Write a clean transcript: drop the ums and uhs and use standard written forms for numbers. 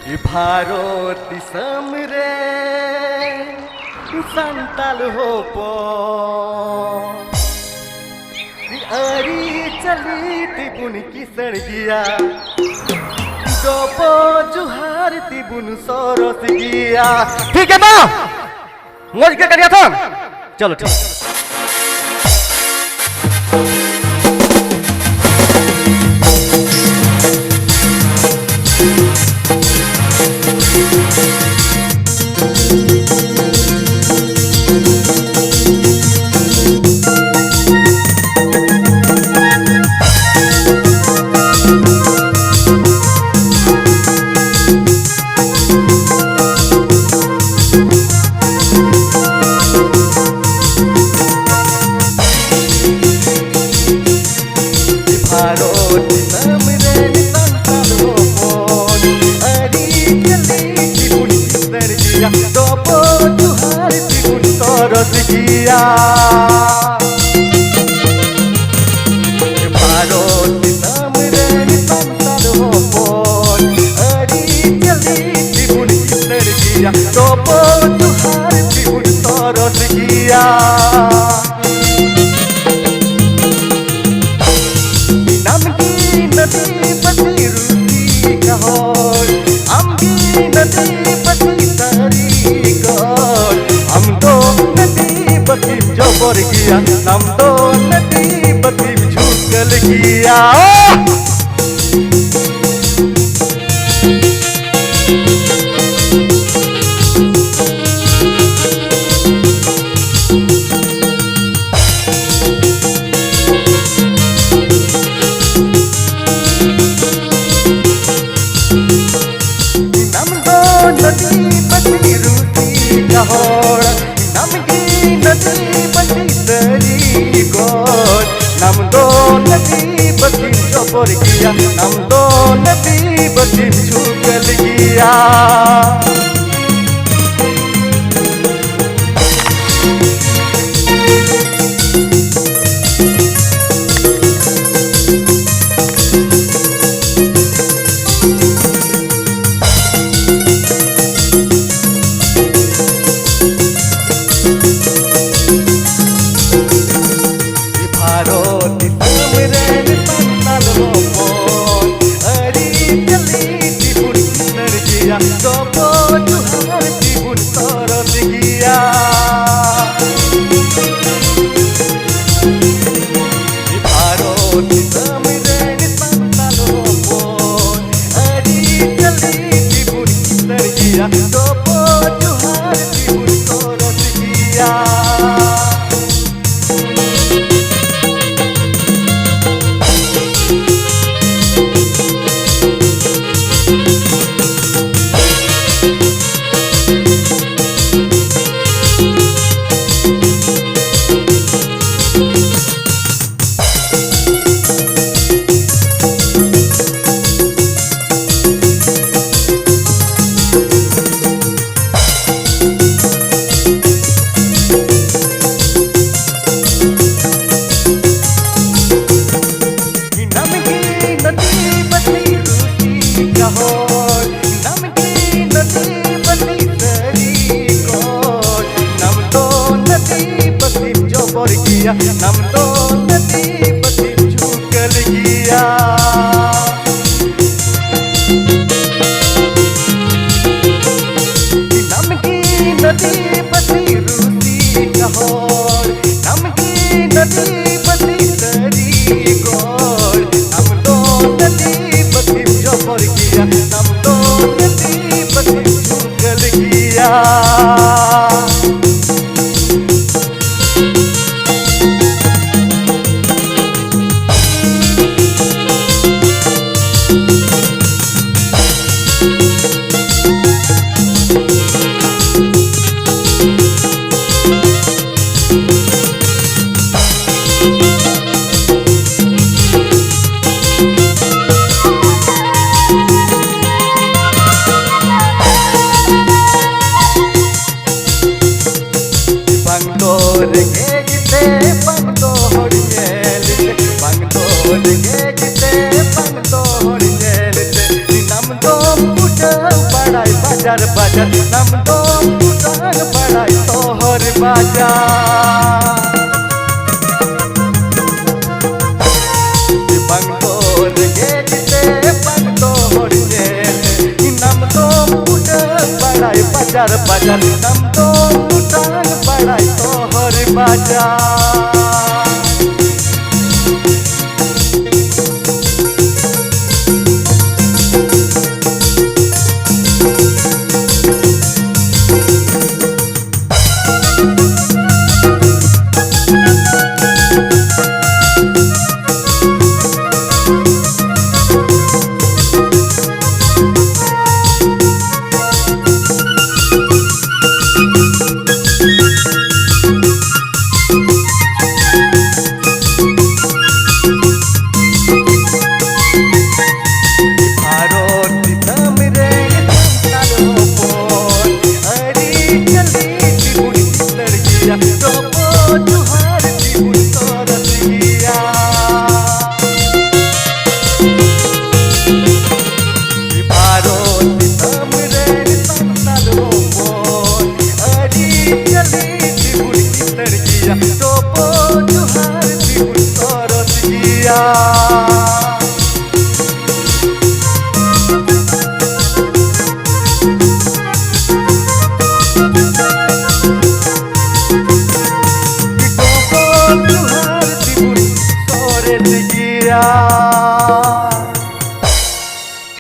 भारती समरे संताल हो पो अरी चली तिबुन की सड़गिया डोबो जुहार तिबुन सोरस गिया। ठीक है ना, मौज क्या करिया था? चलो ठीक। Gia Parot samre santal hopon ari jali tibun energia topo tuhar tibun sorot gia namki nadi pati ruti kahor amgi nadi pati tari kahor amdo बतीम जोबर किया नाम तो नदी बतीम झुकल किया। नाम तो नदी बती रूती कहर नदी बती तरी गोर नाम दो नदी बती जोबर किया नाम दो नदी बती झुकल किया। Topo tuhar tibun sorot gia Parot samre santal hopon ari jali tibun energia topo tuhar tibun sorot gia नाम तो नदी बती झुकल किया। नाम की नदी बती रूती कहर नाम की नदी बती तरी गोर नाम तो नदी बती जोबर किया नाम तो नदी बती झुकल किया। बाजार बाजार नम दो टांग पड़ाई तोहर बाजार बंगोर गेटे बंगोर गेटे नम दो पड़ाई बाजार बाजार नम दो टांग पड़ाई तोहर बाजार तो